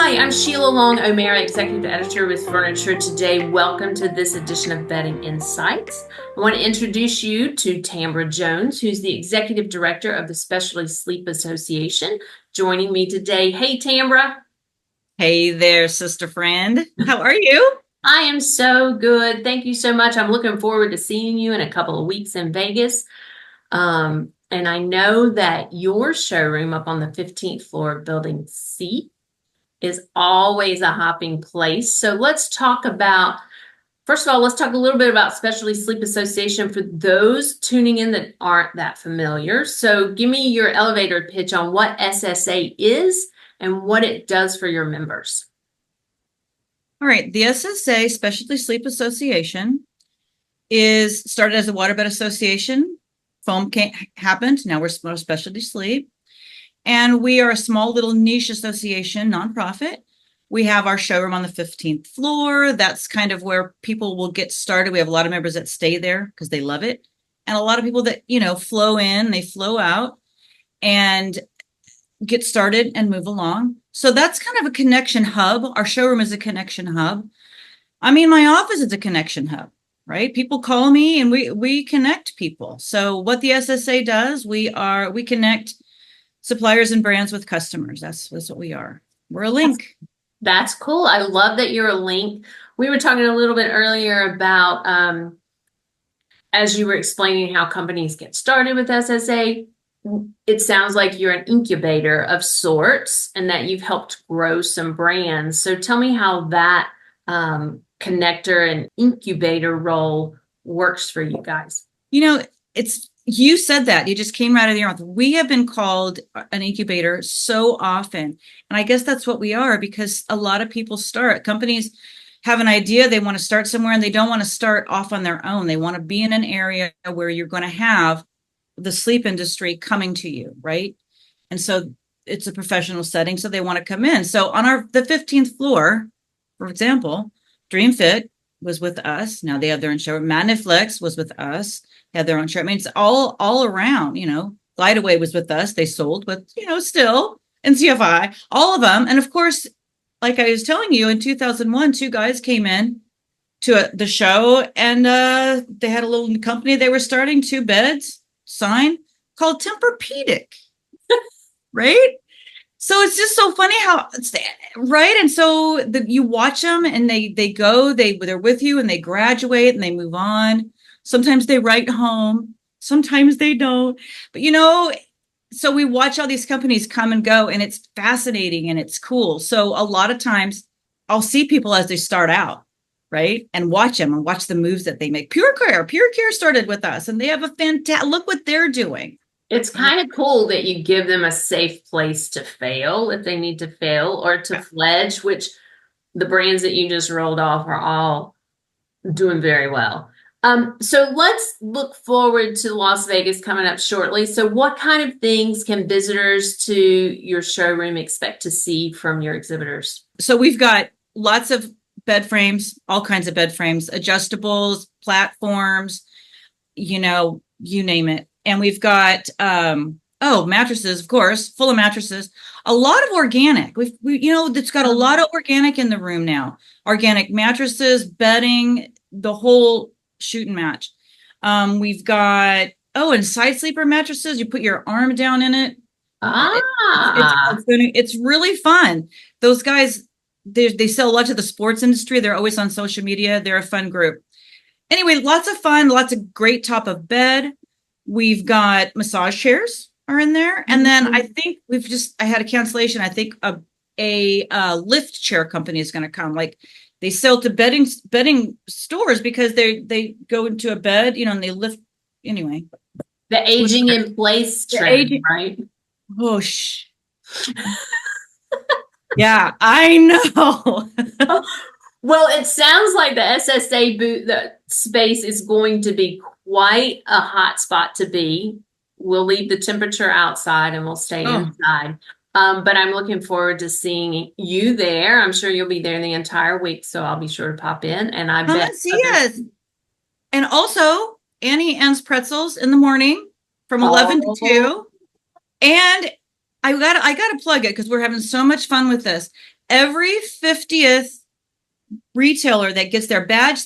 Hi, I'm Sheila Long O'Mara, Executive Editor with Furniture Today. Welcome to this edition of Bedding Insights. I want to introduce you to Tambra Jones, who's the Executive Director of the Specialty Sleep Association, joining me today. Hey, Tambra. Hey there, sister friend. How are you? I am so good. Thank you so much. I'm looking forward to seeing you in a couple of weeks in Vegas. And I know that your showroom up on the 15th floor of Building C is always a hopping place. So let's talk about, first of all, let's talk a little bit about Specialty Sleep Association for those tuning in that aren't that familiar. So give me your elevator pitch on what SSA is and what it does for your members. All right, the SSA, Specialty Sleep Association, is started as a waterbed association. Foam happened. Now we're Specialty Sleep. And we are a small little niche association, nonprofit. We have our showroom on the 15th floor. That's kind of where people will get started. We have a lot of members that stay there because they love it. And a lot of people that, flow in, they flow out and get started and move along. So that's kind of a connection hub. Our showroom is a connection hub. I mean, my office is a connection hub, right? People call me and we connect people. So what the SSA does, we connect suppliers and brands with customers. That's what we are. We're a link. That's cool. I love that you're a link. We were talking a little bit earlier about, as you were explaining how companies get started with SSA, it sounds like you're an incubator of sorts and that you've helped grow some brands. So tell me how that connector and incubator role works for you guys. You said that. You just came right out of your mouth. We have been called an incubator so often. And I guess that's what we are, because a lot of people companies have an idea, they want to start somewhere, and they don't want to start off on their own. They want to be in an area where you're going to have the sleep industry coming to you, right? And so it's a professional setting, so they want to come in. So on the 15th floor, for example, Dream Fit was with us. Now they have their own showroom. Maniflex was with us. Had their own showroom. I mean, it's all around, Glideaway was with us. They sold, but, still, and CFI, all of them. And of course, like I was telling you, in 2001, two guys came in to the show, and they had a little company they were starting, 2 beds, sign, called Tempur-Pedic, right? So it's just so funny how it's right. And so you watch them and they're with you and they graduate and they move on. Sometimes they write home, sometimes they don't. But so we watch all these companies come and go, and it's fascinating and it's cool. So a lot of times I'll see people as they start out, right? And watch them and watch the moves that they make. Pure Care started with us, and they have a fantastic, look what they're doing. It's kind of cool that you give them a safe place to fail if they need to fail, or to fledge, which the brands that you just rolled off are all doing very well. So let's look forward to Las Vegas coming up shortly. So what kind of things can visitors to your showroom expect to see from your exhibitors? So we've got lots of bed frames, all kinds of bed frames, adjustables, platforms, you name it. And we've got, mattresses, of course, full of mattresses, a lot of organic. It's got a lot of organic in the room now. Organic mattresses, bedding, the whole shoot and match. We've got, and side sleeper mattresses. You put your arm down in it. It's really fun. Those guys, they sell a lot to the sports industry. They're always on social media. They're a fun group. Anyway, lots of fun, lots of great top of bed. We've got massage chairs are in there. And then I think I had a cancellation. I think a lift chair company is going to come. Like, they sell to bedding stores because they go into a bed, and they lift anyway. The aging in place trend, right? Oh, yeah, I know. Well, it sounds like the SSA the space is going to be quite a hot spot to be. We'll leave the temperature outside and we'll stay inside. But I'm looking forward to seeing you there. I'm sure you'll be there the entire week, so I'll be sure to pop in. And I bet see us. And also Annie Ann's Pretzels in the morning from 11 to 2. And I gotta plug it because we're having so much fun with this. every 50th retailer that gets their badge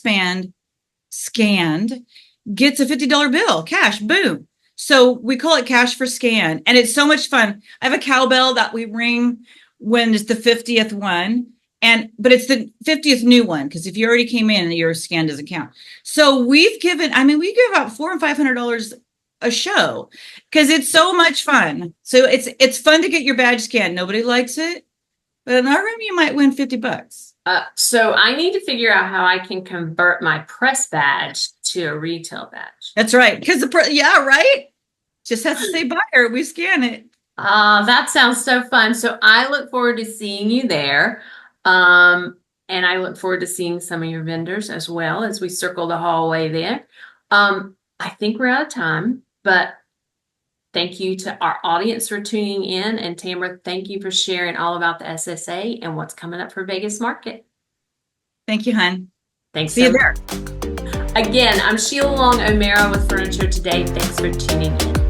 scanned gets a $50 bill, cash, boom. So we call it cash for scan. And it's so much fun. I have a cowbell that we ring when it's the 50th one. But it's the 50th new one, because if you already came in, your scan doesn't count. So we give out $400 and $500 a show because it's so much fun. So it's fun to get your badge scanned. Nobody likes it, but in our room, you might win $50. So I need to figure out how I can convert my press badge to a retail badge. That's right. Because right? Just has to say buyer. We scan it. That sounds so fun. So I look forward to seeing you there. And I look forward to seeing some of your vendors as well as we circle the hallway there. I think we're out of time, but thank you to our audience for tuning in. And Tambra, thank you for sharing all about the SSA and what's coming up for Vegas Market. Thank you, hon. Thanks. See you there. Again, I'm Sheila Long O'Mara with Furniture Today. Thanks for tuning in.